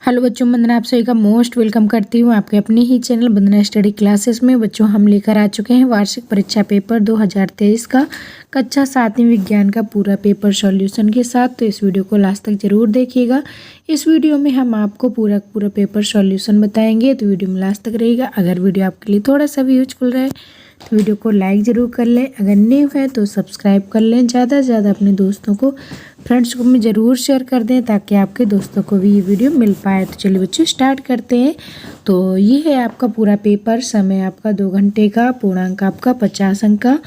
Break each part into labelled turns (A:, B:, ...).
A: Hello बच्चों, वंदना आप सभी का मोस्ट वेलकम करती हूँ आपके अपने ही चैनल वंदना स्टडी क्लासेस में। बच्चों, हम लेकर आ चुके हैं वार्षिक परीक्षा पेपर 2023 का कक्षा 7वीं विज्ञान का पूरा पेपर सॉल्यूशन के साथ। तो इस वीडियो को लास्ट तक जरूर देखिएगा। इस वीडियो में हम आपको पूरा पेपर सॉल्यूशन बताएंगे, तो वीडियो में लास्ट तक रहेगा। अगर वीडियो आपके लिए थोड़ा सा भी यूजफुल रहे तो वीडियो को लाइक ज़रूर कर लें। अगर न्यू है तो सब्सक्राइब कर लें। ज़्यादा से ज़्यादा अपने दोस्तों को, फ्रेंड्स को में ज़रूर शेयर कर दें ताकि आपके दोस्तों को भी ये वीडियो मिल पाए। तो चलिए बच्चों, स्टार्ट करते हैं। तो ये है आपका पूरा पेपर। समय आपका 2 घंटे का, पूर्णांक आपका 50 अंक का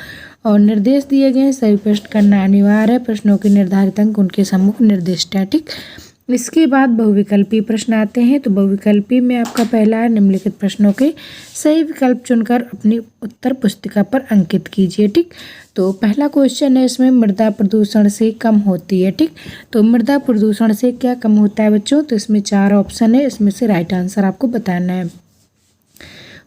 A: और निर्देश दिए गए हैं। सही प्रश्न करना अनिवार्य है। प्रश्नों के निर्धारित अंक उनके सम्मुख निर्दिष्ट है। ठीक, इसके बाद बहुविकल्पी प्रश्न आते हैं। तो बहुविकल्पी में आपका पहला है, निम्नलिखित प्रश्नों के सही विकल्प चुनकर अपनी उत्तर पुस्तिका पर अंकित कीजिए। ठीक, तो पहला क्वेश्चन है इसमें, मृदा प्रदूषण से कम होती है। ठीक, तो मृदा प्रदूषण से क्या कम होता है बच्चों? तो इसमें 4 ऑप्शन है, इसमें से राइट आंसर आपको बताना है।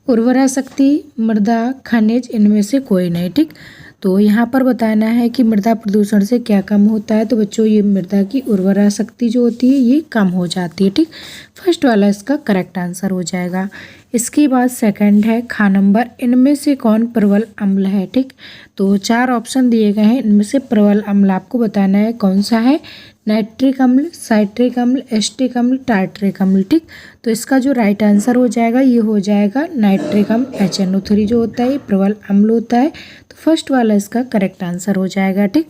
A: उर्वरा शक्ति, मृदा, खनिज, इनमें से कोई नहीं। ठीक, तो यहाँ पर बताना है कि मृदा प्रदूषण से क्या कम होता है। तो बच्चों, ये मृदा की उर्वरा शक्ति जो होती है ये कम हो जाती है। ठीक, फर्स्ट वाला इसका करेक्ट आंसर हो जाएगा। इसके बाद सेकंड है, खा नंबर, इनमें से कौन प्रबल अम्ल है? ठीक, तो 4 ऑप्शन दिए गए हैं, इनमें से प्रबल अम्ल आपको बताना है कौन सा है। नाइट्रिक अम्ल, साइट्रिक अम्ल, एस्टिक अम्ल, टार्ट्रिक अम्ल। ठीक, तो इसका जो राइट आंसर हो जाएगा ये हो जाएगा नाइट्रिक अम्ल। HNO3 जो होता है ये प्रबल अम्ल होता है। तो फर्स्ट वाला इसका करेक्ट आंसर हो जाएगा। ठीक,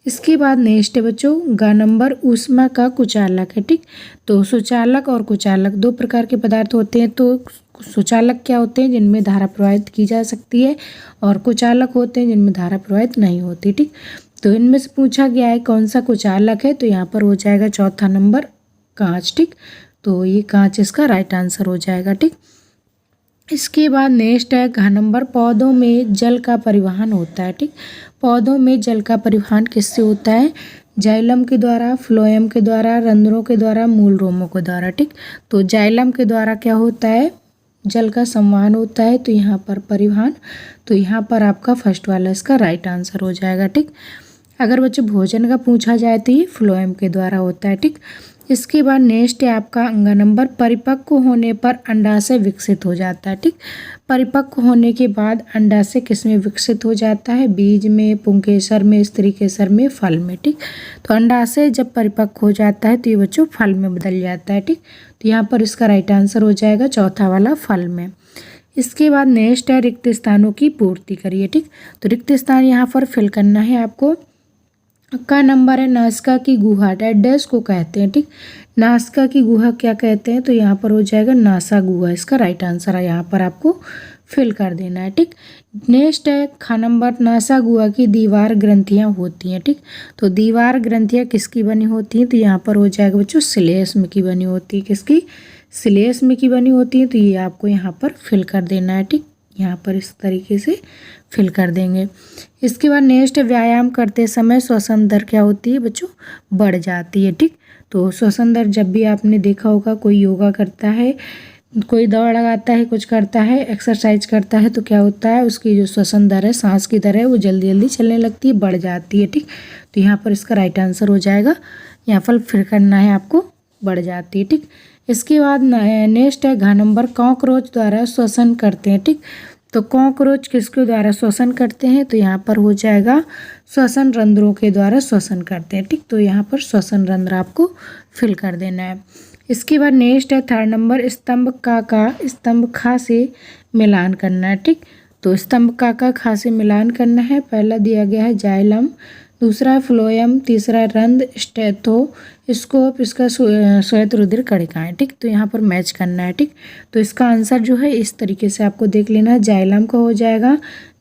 A: इसके बाद नेक्स्ट है बच्चों, ग नंबर, ऊष्मा का कुचालक है। ठीक, तो सुचालक और कुचालक 2 प्रकार के पदार्थ होते हैं। तो सुचालक क्या होते हैं? जिनमें धारा प्रवाहित की जा सकती है, और कुचालक होते हैं जिनमें धारा प्रवाहित नहीं होती। ठीक, तो इनमें से पूछा गया है कौन सा कुचालक है, तो यहाँ पर हो जाएगा चौथा नंबर, कांच। ठीक, तो ये कांच इसका राइट आंसर हो जाएगा। ठीक, इसके बाद नेक्स्ट है घ नंबर, पौधों में जल का परिवहन होता है। ठीक, पौधों में जल का परिवहन किससे होता है? जाइलम के द्वारा, फ्लोएम के द्वारा, रंध्रों के द्वारा, मूल रोमों के द्वारा। ठीक, तो जाइलम के द्वारा क्या होता है? जल का संवहन होता है। तो यहाँ पर परिवहन, तो यहाँ पर आपका फर्स्ट वाला इसका राइट आंसर हो जाएगा। ठीक, अगर बच्चों भोजन का पूछा जाए तो ये फ्लोएम के द्वारा होता है। ठीक, इसके बाद नेक्स्ट है आपका अंग नंबर, परिपक्व होने पर अंडाशय विकसित हो जाता है। ठीक, परिपक्व होने के बाद अंडाशय किस में विकसित हो जाता है? बीज में, पुंकेसर में, स्त्री केसर में, फल में। ठीक, तो अंडाशय जब परिपक्व हो जाता है तो ये बच्चों फल में बदल जाता है। ठीक, तो यहाँ पर इसका राइट आंसर हो जाएगा चौथा वाला, फल में। इसके बाद नेक्स्ट है, रिक्त स्थानों की पूर्ति करिए। ठीक, तो रिक्त स्थान यहाँ पर फिल करना है आपको। का नंबर है, नासिका की गुहा डैश को कहते हैं। ठीक, नासिका की गुहा क्या कहते हैं? तो यहाँ पर हो जाएगा नासा गुहा, इसका राइट आंसर है, यहाँ पर आपको फिल कर देना है। ठीक, नेक्स्ट है खा नंबर, नासा गुहा की दीवार ग्रंथियाँ होती हैं। ठीक, तो दीवार ग्रंथियाँ किसकी बनी होती हैं? तो यहाँ पर हो जाएगा बच्चों श्लेष्म की बनी होती है। किसकी? श्लेष्म की बनी होती है। तो ये आपको यहाँ पर फिल कर देना है। ठीक, यहाँ पर इस तरीके से फिल कर देंगे। इसके बाद नेक्स्ट व्यायाम करते समय श्वसन दर क्या होती है बच्चों? बढ़ जाती है। ठीक, तो श्वसन दर जब भी आपने देखा होगा, कोई योगा करता है, कोई दौड़ लगाता है, कुछ करता है, एक्सरसाइज करता है, तो क्या होता है? उसकी जो श्वसन दर है, सांस की दर है, वो जल्दी जल्दी चलने लगती है, बढ़ जाती है। ठीक, तो यहाँ पर इसका राइट आंसर हो जाएगा, यहाँ पर फिर करना है आपको, बढ़ जाती है। ठीक, इसके बाद नेक्स्ट है घ नंबर, कॉकरोच द्वारा श्वसन करते हैं। ठीक, तो कॉकरोच किसके द्वारा श्वसन करते हैं? तो यहाँ पर हो जाएगा श्वसन रंध्रों के द्वारा श्वसन करते हैं। ठीक, तो यहाँ पर श्वसन रंध्र आपको फिल कर देना है। इसके बाद नेक्स्ट है थर्ड नंबर, स्तंभ का स्तंभ खा से मिलान करना है। ठीक, तो स्तंभ का खा से मिलान करना है। पहला दिया गया है जाइलम, दूसरा है फ्लोएम, तीसरा रंध्र, स्टेथोस्कोप, इसका श्वेत रुधिर कणिकाएं। ठीक, तो यहाँ पर मैच करना है। ठीक, तो इसका आंसर जो है इस तरीके से आपको देख लेना है। जाइलम का हो जाएगा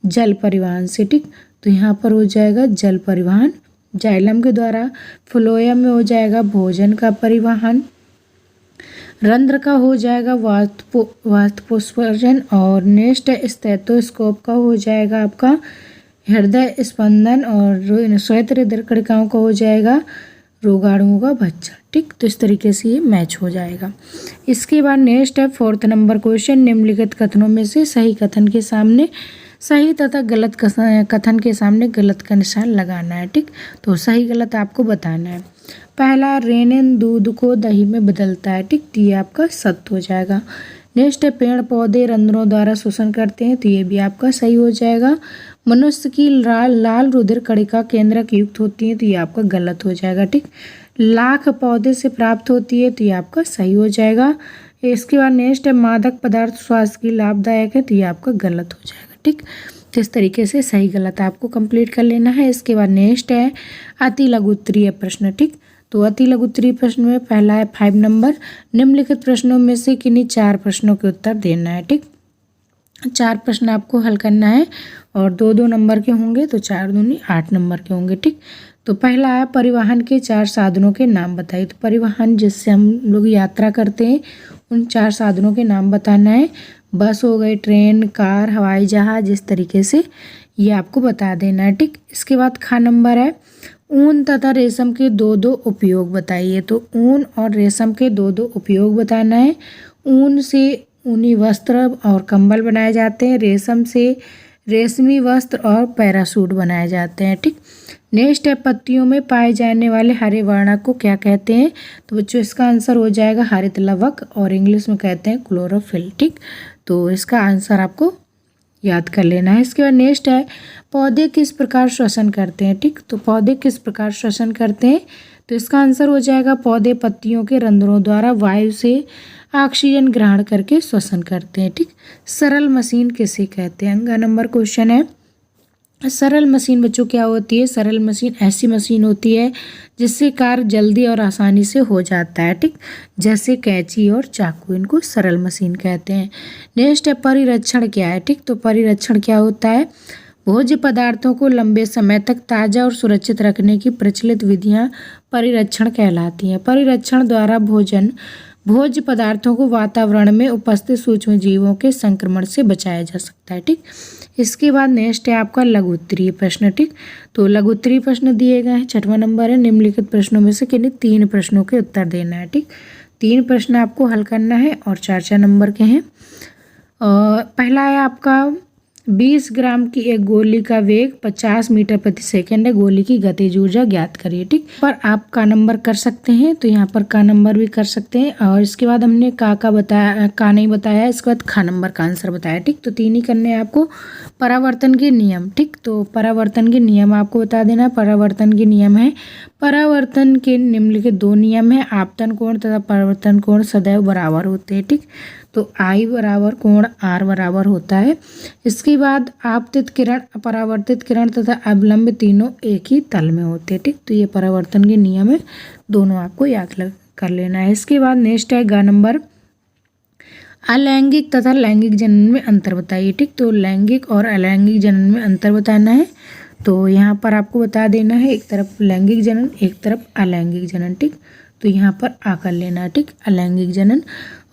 A: जल परिवहन से। ठीक, तो यहाँ पर हो जाएगा जल परिवहन जाइलम के द्वारा। फ्लोएम में हो जाएगा भोजन का परिवहन। रंध्र का हो जाएगा वाष्पोत्सर्जन। और नेक्स्ट है स्टेथोस्कोप का हो जाएगा आपका हृदय स्पंदन। और श्वेत रुधिर कणिकाओं का हो जाएगा रोगाणुओं का भक्षण। ठीक, तो इस तरीके से ये मैच हो जाएगा। इसके बाद नेक्स्ट है फोर्थ नंबर क्वेश्चन, निम्नलिखित कथनों में से सही कथन के सामने सही तथा गलत कथन के सामने गलत का निशान लगाना है। ठीक, तो सही गलत आपको बताना है। पहला रेनिन दूध को दही में बदलता है, ठीक, तो ये आपका सत्य हो जाएगा। नेक्स्ट है पेड़ पौधे रंध्रों द्वारा शोषण करते हैं, तो ये भी आपका सही हो जाएगा। मनुष्य की लाल रुधिर कणिका केंद्रक युक्त होती है, तो ये आपका गलत हो जाएगा, ठीक। लाख पौधे से प्राप्त होती है, तो ये आपका सही हो जाएगा। इसके बाद नेक्स्ट है मादक पदार्थ स्वास्थ्य के लाभदायक है, तो ये आपका गलत हो जाएगा, ठीक। तो इस तरीके से सही गलत आपको कंप्लीट कर लेना है। इसके बाद नेक्स्ट है अति लघु उत्तरीय प्रश्न, ठीक। तो अति लघु उत्तरीय प्रश्न में पहला है 5 नंबर, निम्नलिखित प्रश्नों में से किन्हीं 4 प्रश्नों के उत्तर देना है, ठीक। 4 प्रश्न आपको हल करना है और 2-2 नंबर के होंगे, तो 4 दूनी 8 नंबर के होंगे, ठीक। तो पहला है परिवहन के 4 साधनों के नाम बताइए। तो परिवहन जिससे हम लोग यात्रा करते हैं उन 4 साधनों के नाम बताना है। बस हो गई, ट्रेन, कार, हवाई जहाज, इस तरीके से ये आपको बता देना है, ठीक। इसके बाद ख नंबर है ऊन तथा रेशम के 2-2 उपयोग बताइए। तो ऊन और रेशम के 2-2 उपयोग बताना है। ऊन से ऊनी वस्त्र और कंबल बनाए जाते हैं, रेशम से रेशमी वस्त्र और पैरासूट बनाए जाते हैं, ठीक। नेक्स्ट है पत्तियों में पाए जाने वाले हरे वर्णक को क्या कहते हैं। तो बच्चों इसका आंसर हो जाएगा हरित लवक और इंग्लिश में कहते हैं क्लोरोफिल, ठीक। तो इसका आंसर आपको याद कर लेना है। इसके बाद नेक्स्ट है पौधे किस प्रकार श्वसन करते हैं, ठीक। तो पौधे किस प्रकार श्वसन करते हैं, तो इसका आंसर हो जाएगा पौधे पत्तियों के रंध्रों द्वारा वायु से ऑक्सीजन ग्रहण करके श्वसन करते हैं, ठीक। सरल मशीन किसे कहते हैं। अंगा नंबर क्वेश्चन है। सरल मशीन बच्चों क्या होती है। सरल मशीन ऐसी मशीन होती है जिससे कार्य जल्दी और आसानी से हो जाता है, ठीक। जैसे कैंची और चाकू, इनको सरल मशीन कहते हैं। नेक्स्ट है परिरक्षण क्या है, ठीक। तो परिरक्षण क्या होता है, भोज्य पदार्थों को लंबे समय तक ताज़ा और सुरक्षित रखने की प्रचलित विधियां परिरक्षण कहलाती हैं। परिरक्षण द्वारा भोज्य पदार्थों को वातावरण में उपस्थित सूक्ष्म जीवों के संक्रमण से बचाया जा सकता है, ठीक। इसके बाद नेक्स्ट है आपका लघु उत्तरीय प्रश्न, ठीक। तो लघु उत्तरीय प्रश्न दिए गए हैं। 6वां नंबर है निम्नलिखित प्रश्नों में से किन्हीं 3 प्रश्नों के उत्तर देना है, ठीक। 3 प्रश्न आपको हल करना है और 4-4 नंबर के हैं। पहला है आपका 20 ग्राम की एक गोली का वेग 50 मीटर प्रति सेकंड है, गोली की गतिज ऊर्जा ज्ञात करिए, ठीक। पर आप का नंबर कर सकते हैं, तो यहाँ पर का नंबर भी कर सकते हैं। और इसके बाद हमने का बताया, का नहीं बताया, इसके बाद खा नंबर का आंसर बताया, ठीक। तो 3 ही करने हैं आपको। परावर्तन के नियम, ठीक। तो परावर्तन के नियम आपको बता देना। परावर्तन के नियम है, परावर्तन के निम्नलिखित 2 नियम है, आपतन कोण तथा परावर्तन कोण सदैव बराबर होते हैं, ठीक। तो I बराबर कोण R बराबर होता है। इसके बाद आपतित किरण, परावर्तित किरण तथा अवलंब तीनों एक ही तल में होते हैं, ठीक। तो ये परावर्तन के नियम है, दोनों आपको याद कर लेना है। इसके बाद नेक्स्ट है ग नंबर, अलैंगिक तथा लैंगिक जनन में अंतर बताइए, ठीक। तो लैंगिक और अलैंगिक जनन में अंतर बताना है। तो यहाँ पर आपको बता देना है, एक तरफ लैंगिक जनन, एक तरफ अलैंगिक जनन, ठीक। तो यहाँ पर आ कर लेना है, ठीक, अलैंगिक जनन।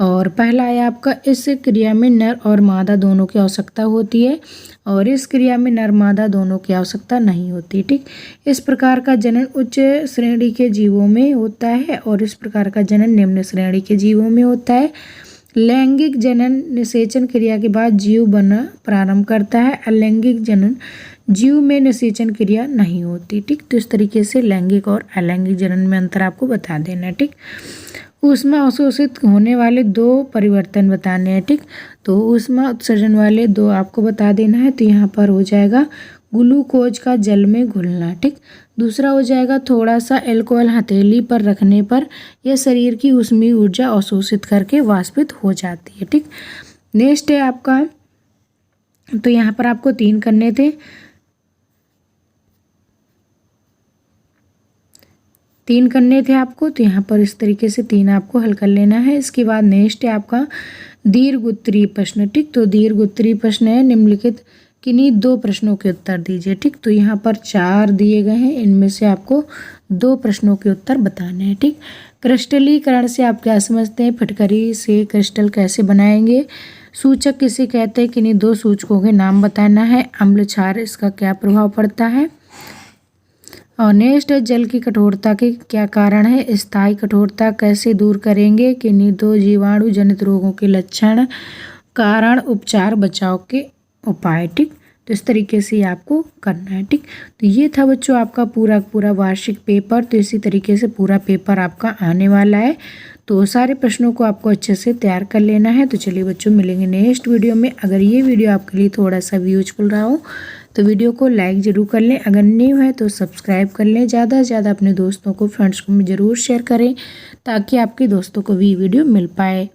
A: और पहला है आपका इस क्रिया में नर और मादा दोनों की आवश्यकता होती है और इस क्रिया में नर मादा दोनों की आवश्यकता नहीं होती, ठीक। इस प्रकार का जनन उच्च श्रेणी के जीवों में होता है और इस प्रकार का जनन निम्न श्रेणी के जीवों में होता है। लैंगिक जनन निषेचन क्रिया के बाद जीव बनना प्रारंभ करता है, अलैंगिक जनन जीव में निषेचन क्रिया नहीं होती, ठीक। तो इस तरीके से लैंगिक और अलैंगिक जनन में अंतर आपको बता देना है, ठीक। ऊष्मा अवशोषित होने वाले 2 परिवर्तन बताने हैं, ठीक। तो ऊष्मा उत्सर्जन वाले 2 आपको बता देना है। तो यहाँ पर हो जाएगा ग्लूकोज का जल में घुलना, ठीक। दूसरा हो जाएगा थोड़ा सा अल्कोहल हथेली पर रखने पर यह शरीर की ऊष्मीय ऊर्जा अवशोषित करके वाष्पित हो जाती है, ठीक। नेक्स्ट है आपका, तो यहाँ पर आपको 3 करने थे, 3 करने थे आपको। तो यहाँ पर इस तरीके से 3 आपको हल कर लेना है। इसके बाद नेक्स्ट है आपका दीर्घ उत्तरीय प्रश्न, ठीक। तो दीर्घ उत्तरीय प्रश्न है निम्नलिखित किन्हीं 2 प्रश्नों के उत्तर दीजिए, ठीक। तो यहाँ पर 4 दिए गए हैं, इनमें से आपको 2 प्रश्नों के उत्तर बताने हैं, ठीक। क्रिस्टलीकरण से आप क्या समझते हैं, फटकरी से क्रिस्टल कैसे बनाएंगे, सूचक किसे कहते हैं, किन्हीं 2 सूचकों के नाम बताना है, अम्ल क्षार इसका क्या प्रभाव पड़ता है। और नेक्स्ट है जल की कठोरता के क्या कारण है, स्थायी कठोरता कैसे दूर करेंगे, किन्हीं 2 जीवाणु जनित रोगों के लक्षण, कारण, उपचार, बचाव के उपाय, ठीक। तो इस तरीके से आपको करना है। ठीक, तो ये था बच्चों आपका पूरा वार्षिक पेपर। तो इसी तरीके से पूरा पेपर आपका आने वाला है, तो सारे प्रश्नों को आपको अच्छे से तैयार कर लेना है। तो चलिए बच्चों, मिलेंगे नेक्स्ट वीडियो में। अगर ये वीडियो आपके लिए थोड़ा सा भी यूजफुल रहा हो तो वीडियो को लाइक ज़रूर कर लें, अगर न्यू है तो सब्सक्राइब कर लें, ज़्यादा से ज़्यादा अपने दोस्तों को, फ्रेंड्स को ज़रूर शेयर करें ताकि आपके दोस्तों को भी वीडियो मिल पाए।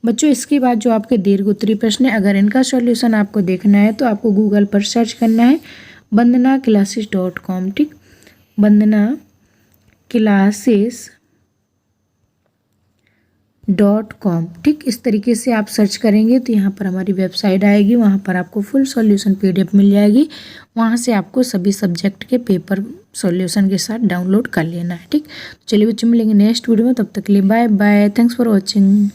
A: बच्चों इसके बाद जो आपके दीर्घ उत्तरीय प्रश्न है, अगर इनका सॉल्यूशन आपको देखना है तो आपको गूगल पर सर्च करना है bandhanaclasses.com। ठीक, bandhanaclasses.com। ठीक, इस तरीके से आप सर्च करेंगे तो यहाँ पर हमारी वेबसाइट आएगी, वहाँ पर आपको फुल सॉल्यूशन PDF मिल जाएगी। वहाँ से आपको सभी सब्जेक्ट के पेपर सॉल्यूशन के साथ डाउनलोड कर लेना है। ठीक, चलिए बच्चों, मिलेंगे नेक्स्ट वीडियो में, तब तक के लिए bye bye, thanks for watching.